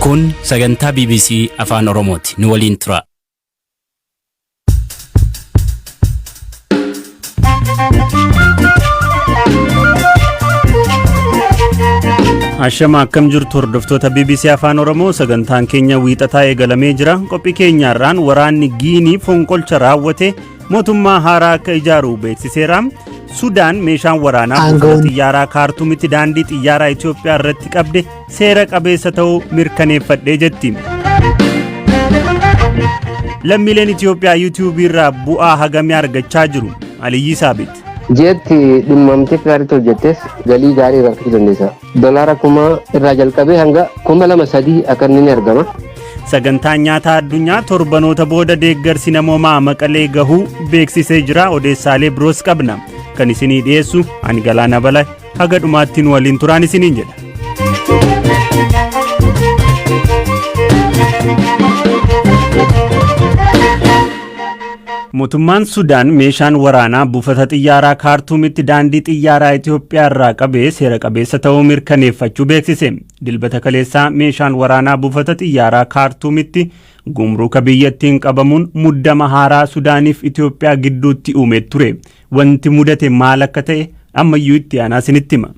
Kun sagantaa BBC Afaan Oromooti. Nu waliin tura. Ashama akkam jirtu hordoftoota BBC Afaan Oromoo, sagantaan keenya wiixataa eegalamee jira. Qophii keenyarraan waraanni Giinii fonqolcha raawwate mootummaa haaraa akka ijaaru beeksiseera. Sudaan meeshaan waraanaa buufata xiyyaaraa Kaartuumitti daandii xiyyaaraa Itoophiyaa irratti qabde seera qabeessa ta'uu mirkaneeffadhee jetti. Lammiileen Itoophiyaa YouTube irraa bu'aa hagamee argachaa jiru. Aliyyi Saabit. Jeetti dhimmamtee gaariitti hojjettes galii gaarii irratti dandeessa. Dolaara 1000 irraa jalqabee hanga 2003 akka inni argama. Sagantaan nyaataa addunyaa torbanoota booda deeggarsi namoomaa Maqalee gahuu beeksisee jira. Odeessaalee biroos qabna. Kan isinii dhiyeessu ani Galaana Balaa, haga dhumaatti nu waliin turaan isiniin jedha. Mootummaan Sudaan meeshaan waraanaa buufata xiyyaaraa Kaartuumitti daandii xiyyaaraa Itoophiyaa irraa qabee seera qabeessa ta'uu mirkaneeffachuu beeksise. Dilbata kaleessaa meeshaan waraanaa buufata xiyyaaraa Kaartuumitti gumruuka biyyattiin qabamuun muddama haaraa Sudaaniif Itoophiyaa gidduutti uume ture. Wanti mudate maal akka ta'e ammayyuu itti aanaa isinitti hima.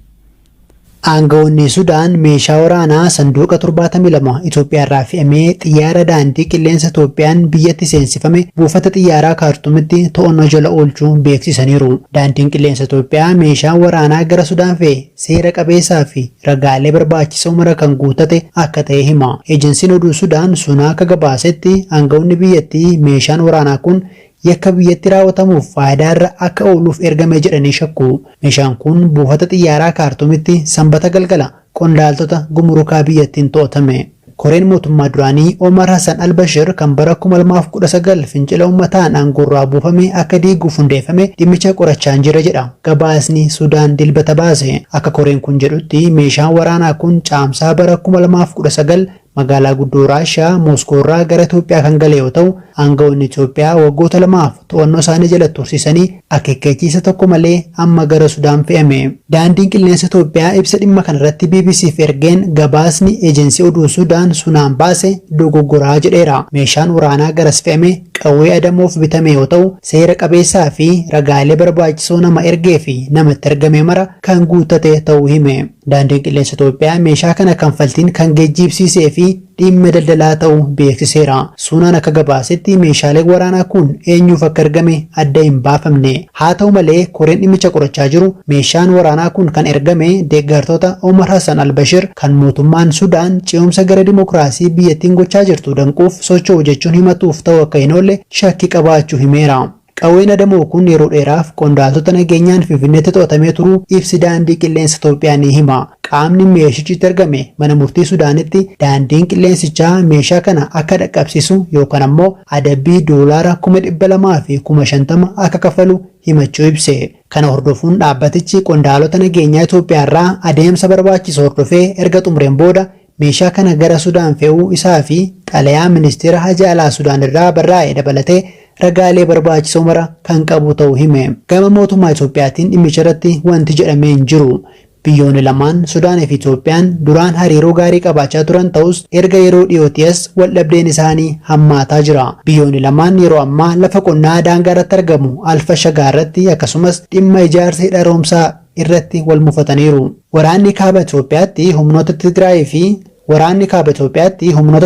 Aangawoonni Sudaan meeshaa waraanaa sanduuqa 72 Itoophiyaa irraa fe'amee xiyyaara daandii qilleensa Itoophiyaan biyyatti seensifame buufata xiyyaaraa Kaartuumitti to'annoo jala oolchuu beeksisaniiru. Daandiin qilleensa Itoophiyaa meeshaan waraanaa gara Sudaan fe'e seera qabeessaa fi ragaalee barbaachisoo mara kan guutate akka ta'e hima. Ejensiin oduu Sudaan Sunaa akka gabaasetti aangawoonni biyyattii meeshaan waraanaa kun yakka biyyatti raawwatamuuf faayidaarra akka ooluuf ergame jedhanii shakku. Meeshaan kun buufata xiyyaaraa Kaartuumitti sanbata galgala qondaaltota gumurukaa biyyattiin to'atame. Koreen mootummaa duraanii Omar Hassan Al-Bashir kan bara 2019 fincila uummataan aangoorraa buufame akka diiguuf hundeeffame dhimmicha qorachaa jira jedha gabaasni Sudaan dilbata baase. Akka koreen kun jedhutti meeshaan waraanaa kun caamsaa bara 2019 magaalaa guddoo Raashiyaa Mooskoorraa gara Itoophiyaa kan gale yoo ta'u, aangawoonni Itoophiyaa waggoota 2 to'annoo isaanii jala tursiisanii akeekkachiisa tokko malee amma gara Sudaan fe'ame. Daandiin qilleensa Itoophiyaa ibsa dhimma kanarratti BBCf ergeen gabaasni ejensii oduu Sudaan Sunaan baase dogoggoraa jedheera. Meeshaan waraanaa garas fe'ame qawwee adamoof bitame yoo ta'u, seera qabeessaa fi ragaalee barbaachisoo nama ergee fi namatti ergame mara kan guutate ta'uu hime. Daandiin qilleensa Itoophiyaa meeshaa kana kanfaltiin kan geejjibsiisee fi dhimma daldalaa ta'uu beeksiseera. Sunaan akka gabaasetti meeshaaleen waraanaa kun eenyuuf akka ergame adda hin baafamne. Haa ta'u malee koreen dhimmicha qorachaa jiru meeshaan waraanaa kun kan ergame deeggartoota Omar Hassan Al-Bashir kan mootummaan Sudaan ce'umsa gara dimokiraasii biyyattiin gochaa jirtu danquuf socho'u jechuun himatuuf ta'uu akka hin oolle shakkii qabaachuu himeera. Qawween adamoo kun yeroo dheeraaf qondaaltota nageenyaan Finfinneetti to'atamee turuu ibsi daandii qilleensa Itoophiyaa ni hima. Qaamni meeshichitti ergame mana murtii Sudaanitti daandiin qilleensichaa meeshaa kana akka dhaqqabsiisu yookaan ammoo adabbii doolaara 200,000 fi 50,000 akka kafalu himachuu ibse. Kana hordofuun dhaabbatichi qondaalota nageenyaa Itoophiyaa irraa adeemsa barbaachisu hordofee erga xumureen booda meeshaa kana gara Sudaan fe'uu isaa fi xalayaa ministeera Haajaa Alaa Sudaan irraa barraa'e dabalatee ragaalee barbaachisoo mara kan qabu ta'uu hime. Gama mootummaa Itoophiyaatiin dhimmicha irratti wanti jedhamee hin jiru. Biyyoonni lamaan Sudaanii fi Itoophiyaan duraan hariiroo gaarii qabaachaa turan ta'us erga yeroo dhiyootiis waldhabdeen isaanii hammaataa jira. Biyyoonni lamaan yeroo ammaa lafa qonnaa daangaa irratti argamu Alfa Shagaa irratti akkasumas dhimma ijaarsa hidha haaromsaa irratti wal mufataniiru. Waraanni kaaba Itoophiyaatti humnoota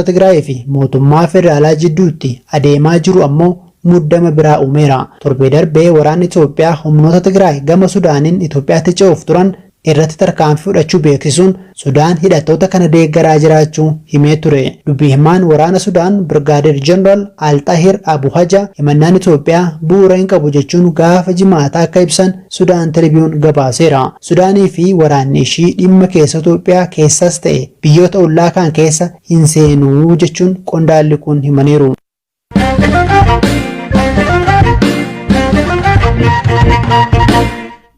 Tigraay fi mootummaa federaalaa jidduutti adeemaa jiru ammoo muddama biraa uumeera. Torbee darbee waraanni Itoophiyaa humnoota Tigraay gama Sudaaniin Itoophiyaatti ce'uuf turan irratti tarkaanfii fudhachuu beeksisuun Sudaan hidhattoota kana deeggaraa jiraachuu himee ture. Dubbii himaan waraana Sudaan Birgaadeer Jeneraal Al-Tahir Abu Haja himannaan Itoophiyaa bu'uura hin qabu jechuun gaafa jimaataa akka ibsan Sudaan Tribune gabaaseera. Sudaanii fi waraanni ishii dhimma keessa Itoophiyaa keessas ta'e biyyoota ollaa kaan keessa hin seenuu jechuun qondaalli kun himaniiru.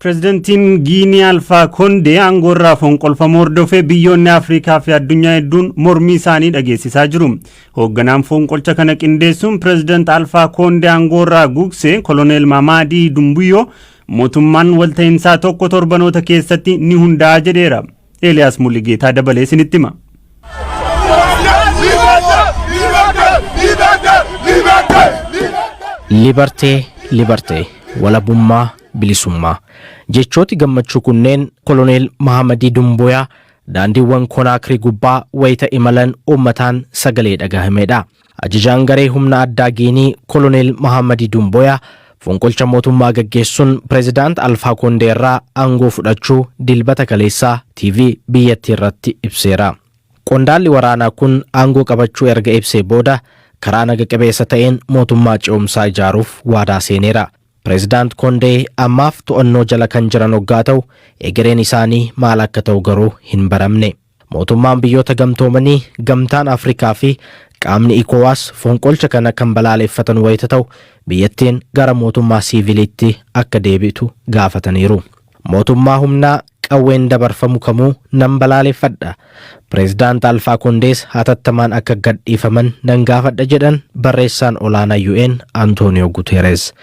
Pireezidantiin Giinii Alfaa Koondee aangoorraa fonqolfamuu hordofee biyyoonni Afrikaa fi addunyaa hedduun mormii isaanii dhageessisaa jiru. Hoogganaan fonqolcha kana qindeessuun pireezidant Alfaa Koondee aangoorraa guugsee Koloneel Mamadii Dumbuyyoo mootummaan walta'iinsaa tokko torbanoota keessatti ni hundaa'a jedheera. Eliyaas Mulligeetaa dabalee isinitti hima. Libertee walabummaa bilisummaa jechooti gammachuu kunneen koloneel Mahamadii Dumbuyaa daandiiwwan Konaakirii gubbaa wayita imalan uummataan sagalee dhagahameedha. Ajajaan garee humna addaa Giinii koloneel Mahamadii Dumbuyaa fonqolcha mootummaa gaggeessuun pireezidaant Alfaa Koondee irraa aangoo fudhachuu dilbata kaleessaa TV biyyattii irratti ibseera. Qondaalli waraanaa kun aangoo qabachuu erga ibsee booda karaa naga qabeessa ta'een mootummaa ce'umsaa ijaaruuf waadaa seeneera. Pireezidaant Koondee ammaaf to'annoo jala kan jiran hoggaa ta'u egereen isaanii maal akka ta'u garuu hin baramne. Mootummaan biyyoota gamtoomanii gamtaan Afrikaa fi qaamni ECOWAS fonqolcha kana kan balaaleffatan wayita ta'u biyyattiin gara mootummaa siiviliitti akka deebitu gaafataniiru. Mootummaa humnaa qawween dabarfamu kamuu nan balaaleffadha. Pireezidaant Alfaa Koondees hatattamaan akka gadhiifaman nan gaafadha jedhan barreessaan olaanaa UN Antonio Guterres.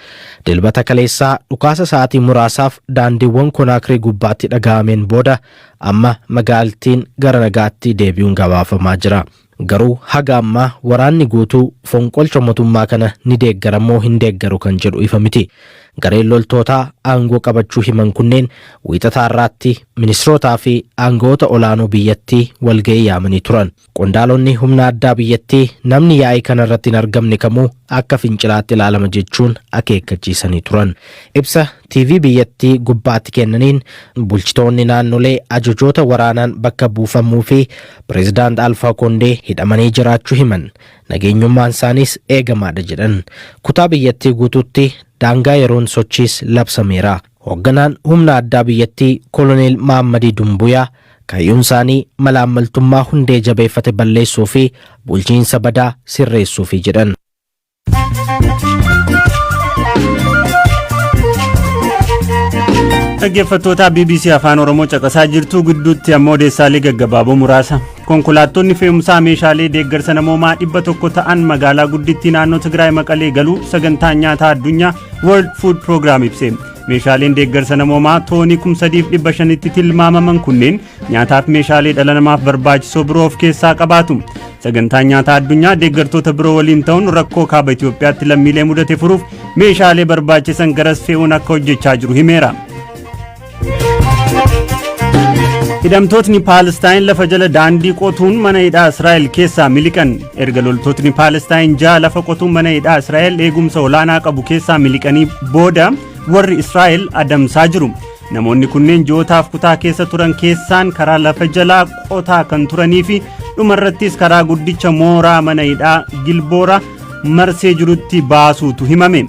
Dilbata kaleessaa dhukaasa sa'aatii muraasaaf daandiiwwan Konaakirii gubbaatti dhaga'ameen booda amma magaaltiin gara nagaatti deebi'uun gabaafamaa jira. Garuu haga ammaa waraanni guutuu fonqolcha mootummaa kana ni deeggaramoo hin deeggaru kan jedhu ifa miti. Gareen loltootaa aangoo qabachuu himan kunneen wiixataa irraatti ministirootaa fi aangoota olaanoo biyyattii walga'ii yaamanii turan. Qondaalonni humna addaa biyyattii namni yaa'ii kana irratti hin argamne kamuu akka fincilaatti ilaalama jechuun akeekkachiisanii turan. Ibsa TV biyyattii gubbaatti kennaniin bulchitoonni naannolee ajajoota waraanaan bakka buufamuu fi pireezidaant Alfaa Koondee hidhamanii jiraachuu himan. Nageenyummaan isaaniis eegamaadha jedhan. Kutaa biyyattii guutuutti daangaa yeroon sochiis labsameera. Hoogganaan humna addaa biyyattii koloneel Mahamadii Dumbuyaa kaayyoon isaanii malaammaltummaa hundee jabeeffate balleessuu fi bulchiinsa badaa sirreessuufi jedhan. Dhaggeeffattoota BBC Afaan Oromoo caqasaa jirtu gidduutti ammoo odeessaalee gaggabaaboo muraasa. Konkolaattonni fe'umsaa meeshaalee deeggarsa namoomaa 100 ta'an magaalaa guddittii naannoo Tigraay Maqalee galuu sagantaan nyaataa addunyaa World Food Program ibse. Meeshaaleen deeggarsa namoomaa toonii 3,500tti tilmaamaman kunneen nyaataaf meeshaalee dhala namaaf barbaachisoo biroo of keessaa qabaatu. Sagantaan nyaataa addunyaa deeggartoota biroo waliin ta'uun rakkoo kaaba Itoophiyaatti lammiilee mudate furuuf meeshaalee barbaachisan garas fe'uun akka hojjechaa jiru himeera. Hidhamtootni Paalestaan lafa jala daandii qotuun mana hidhaa Israa'el keessaa miliqan. Erga loltootni Paalestaan ja'a lafa qotuun mana hidhaa Israa'el eegumsa olaanaa qabu keessaa miliqanii booda warri Israa'el adamsaa jiru. Namoonni kunneen ji'ootaaf kutaa keessa turan keessaan karaa lafa jalaa qotaa kan turanii fi dhumarrattis karaa guddicha mooraa mana hidhaa Gilboora marsee jirutti baasuutu himame.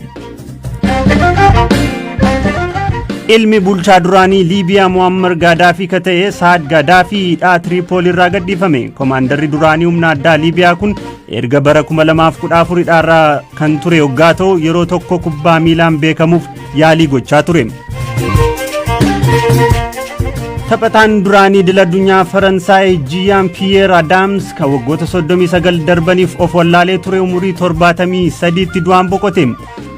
Ilmi bulchaa duraanii Liibiyaa Muammar Gaadaafii ka ta'e Saad Gaadaafii hidhaa Tripool irraa gadhiifame. Koomaandarri duraanii humna addaa Liibiyaa kun erga bara 2014 hidhaarraa kan ture hoggaa ta'u yeroo tokko kubbaa miilaan beekamuuf yaalii gochaa ture. Taphataan duraanii idil addunyaa Faransaay Jean Pierre Adams kan waggoota 39 darbaniif of wallaalee ture umurii 73tti du'aan boqote.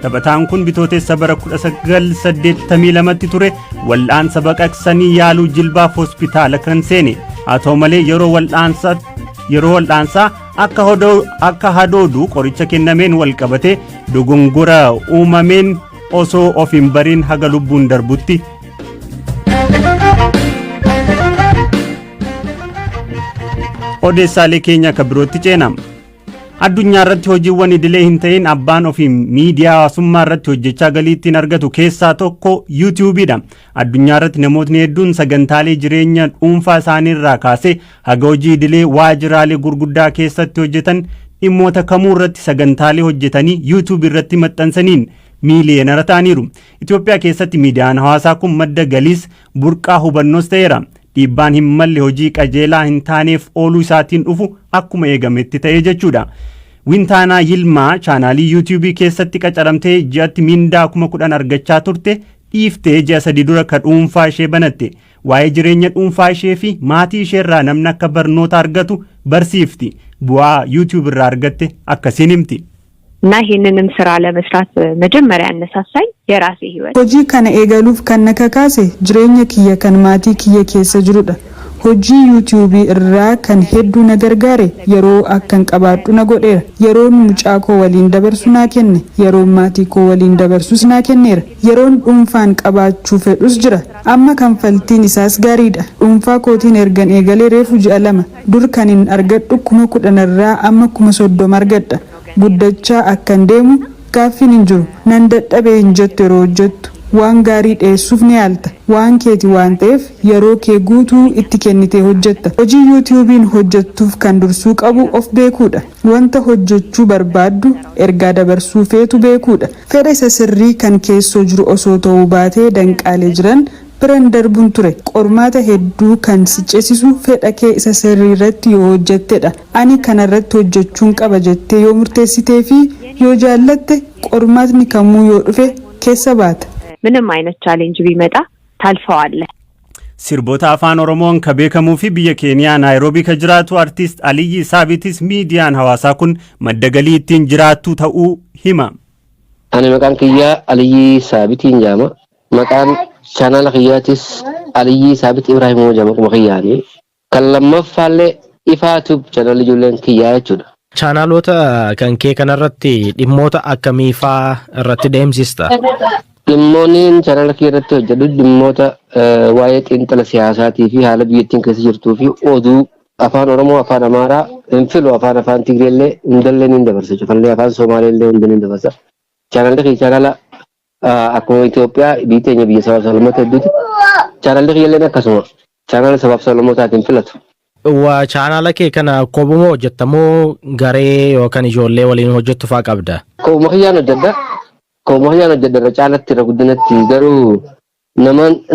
Taphataan kun bitootessa bara 1982tti ture wal'aansa baqaqsanii yaaluu jilbaaf hospitaala kan seene. Haa ta'u malee yeroo wal'aansaa akka hadoodu qoricha kennameen wal qabate dogongora uumameen osoo of hin bariin haga lubbuun darbutti. Odeessaalee keenya akka birootti ceena. Addunyaa irratti hojiiwwan idilee hin ta'in abbaan ofii miidiyaa hawaasummaa irratti hojjechaa galii ittiin argatu keessaa tokko YouTube'dha. Addunyaa irratti namootni hedduun sagantaalee jireenya dhuunfaa isaanii irraa kaasee haga hojii idilee waajjiraalee gurguddaa keessatti hojjetan dhimmoota kamuu irratti sagantaalee hojjetanii YouTube irratti maxxansaniin miiliyoonara ta'aniiru. Itoophiyaa keessatti miidiyaan hawaasaa kun madda galiis burqaa hubannoos ta'eera. Dhiibbaan hin malle hojii qajeelaa hin taaneef ooluu isaatiin dhufu akkuma eegametti ta'ee jechuudha. Wintaanaa Yilmaa chaanaalii YouTube keessatti qacaramtee ji'atti mindaa 10,000 argachaa turte dhiiftee ji'a 3 dura ka dhuunfaa ishee banatte. Waa'ee jireenya dhuunfaa ishee fi maatii ishee irraa namni akka barnoota argatu barsiifti. Bu'aa YouTube irraa argatte akkasiin himti. እና ይሄንንም ስራ ለመስራት መጀመሪያ ያነሳሳኝ የራሴ ህይወት hojii kana eegaluuf kan na kakaase jireenya kiyya kan maatii kiyya keessa jirudha. hojii yuutuubii irraa kan hedduu na gargaare yeroo akkan qabaadhu na godheera. Yeroon mucaa koo waliin dabarsu naa kenne, yeroon maatii koo waliin dabarsus naa kenneera. Yeroon dhuunfaan qabaachuu fedhus jira. Amma kanfaltiin isaas gaariidha. Dhuunfaa kootiin ergan eegalee reefu ji'a 2 dur kan hin argadhu 10,000 irraa amma 30,000 argadha. Guddachaa akkan deemu gaaffiin hin jiru. Nan dadhabee hin jettu yeroo hojjettu. Waan gaarii dhiyeessuuf ni yaalta. Waan keeti waan ta'eef yeroo kee guutuu itti kennitee hojjetta. Hojii yuutuubiin hojjettuuf kan dursuu qabu of beekuudha. Wanta hojjechuu barbaaddu ergaa dabarsuu feetu beekuudha. Fedha isa sirrii kan keessoo jiru osoo ta'uu baatee danqaalee jiran biraan darbuun ture. Qormaata hedduu kan si ceesisu fedha kee isa sirrii irratti yoo hojjettedha. Ani kanarratti hojjechuun qaba jettee yoo murteessitee fi yoo jaallatte qormaatni kamuu yoo dhufe keessa baata. ምንም አይነት ቻሌንጅ ቢመጣ ታልፈዋለህ። Sirboota afaan Oromoon ka beekamuu fi biyya Keeniyaa Naayiroobii ka jiraatu artiist Aliyyi Saabitis miidiyaan hawaasaa kun madda galii ittiin jiraattu ta'uu hima. Ani maqaan kiyyaa Aliyyi Saabitiin jedhama. Maqaan chaanaala kiyyaatis Aliyyi Saabit Ibraahimoo jedhama kuma kiyyaanii. Kan lammaffaallee ifaatu chaanaala ijoolleen kiyyaa jechuudha. Chaanaalota kan kee kanarratti dhimmoota akkamiifaa irratti deemsista? Dhimmoonni chaanaala kee irratti hojjedhu dhimmoota waa'ee xiinxala siyaasaatii fi haala biyyattiin keessa jirtuu fi oduu afaan Oromoo, afaan Amaaraa, hinfilu afaan Tigreellee hundallee ni dabarsa. Cufallee afaan Somaaleellee hundallee ni dabarsa. Chaanaalli kee chaanaala akkuma Itoophiyaa biyyi teenya biyya sabaaf sablammoota hedduuti. Chaanaalli keelleen akkasuma chaanaala sabaaf sablammootaatiin filatu. Chaanaala kee kana kophumoo hojjettamoo garee yookaan ijoollee waliin hojjettu fa'aa qabda? Kopuma kiyyaan hojjedha. Kopuma kiyyaan hojjedha caalatti irra guddinatti garuu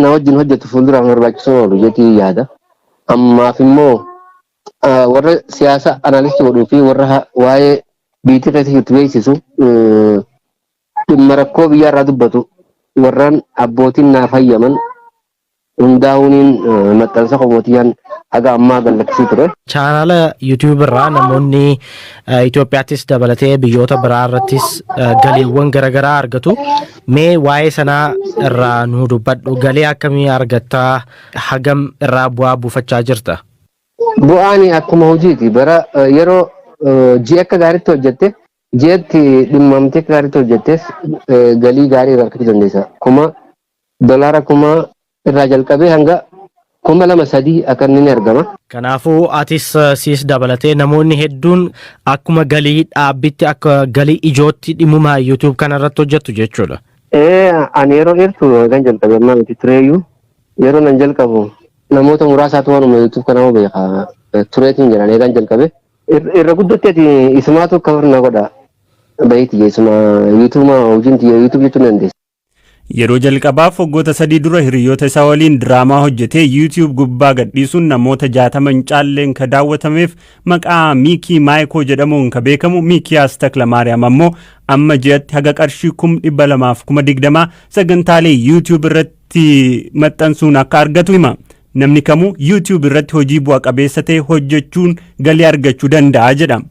na wajjin hojjetu fuulduraan barbaachisoo oolu jetii yaada. Ammaaf immoo warra siyaasa analistii godhuu fi warra waa'ee biitii keessa jirtu beeksisu dhimma rakkoo biyyaarraa dubbatu warraan abbootiin naaf hayyaman hundaa'uuniin maxxansa qomootiyaan haga ammaa gallaksii ture. Chaanaala YouTube irraa namoonni Itoophiyaattis dabalatee biyyoota biraa irrattis galiiwwan garaagaraa argatu. Mee waa'ee sanaa irraa nu dubbadhu. Galii akkamii argattaa? Hagam irraa bu'aa buufachaa jirta? Bu'aan akkuma hojiiti. Bara yeroo ji'a akka gaariitti hojjette ji'atti dhimmamtee akka gaariitti hojjettes galii gaarii irraa argachuu dandeessa. $1,000 irraa jalqabee hanga 2,300 akka inni argama. Kanaafuu atis siis dabalatee namoonni hedduun akkuma galii dhaabbitti akka galii ijootti dhimma YouTube kanarratti hojjettu jechuudha. Ani yeroo dheertu kan jalqabe amma miti tureeyyuu yeroo nan jalqabu namoota muraasaatu waanuma YouTube kanama beeka tureetiin jedhan eegan jalqabe irra guddatti isumaatu kafarna godha bayiiti jeesuma YouTube hojiin YouTube jechuun dandeessa. Yeroo jalqabaaf waggoota 3 dura hiriyoota isaa waliin diraamaa hojjetee YouTube gubbaa gadhiisuun namoota 60 caalleen ka daawwatameef maqaa Miikii Maayikoo jedhamuun ka beekamu Miikiyaas Taklamaariyaam ammoo amma ji'atti haga qarshii 200,020 sagantaalee YouTube irratti maxxansuun akka argatu hima. Namni kamuu YouTube irratti hojii bu'a qabeessa ta'e hojjechuun galii argachuu danda'a jedhama.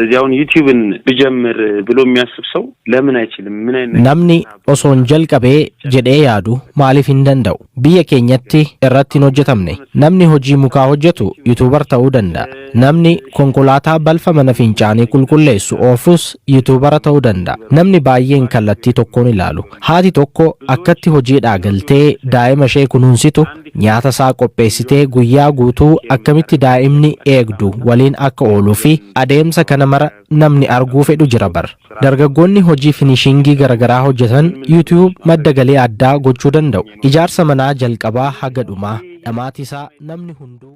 እዚያውን ዩቲዩብን ብጀምር ብሎ የሚያስብ ሰው ለምን አይችልም? ምን አይነት namni osoon jalqabee jedhee yaadu maaliif hin danda'u? Biyya keenyatti irratti hin hojjetamne. Namni hojii mukaa hojjetu yuutuubar ta'uu danda'a. Namni konkolaataa balfa mana fincaanii qulqulleessu oofus yuutuubara ta'uu danda'a. Namni baay'een kallattii tokkoon ilaalu. Haati tokko akkatti hojiidhaa galtee daa'ima ishee kunuunsitu nyaata isaa qopheessitee guyyaa guutuu akkamitti daa'imni eegdu waliin akka ooluu fi adeemsa kana mara namni arguu fedhu jira bar. Dargaggoonni hojii finishingii garagaraa hojjetan YouTube madda galii addaa gochuu danda'u. Ijaarsa manaa jalqabaa haga dhumaa dhamaatisaa namni hunduu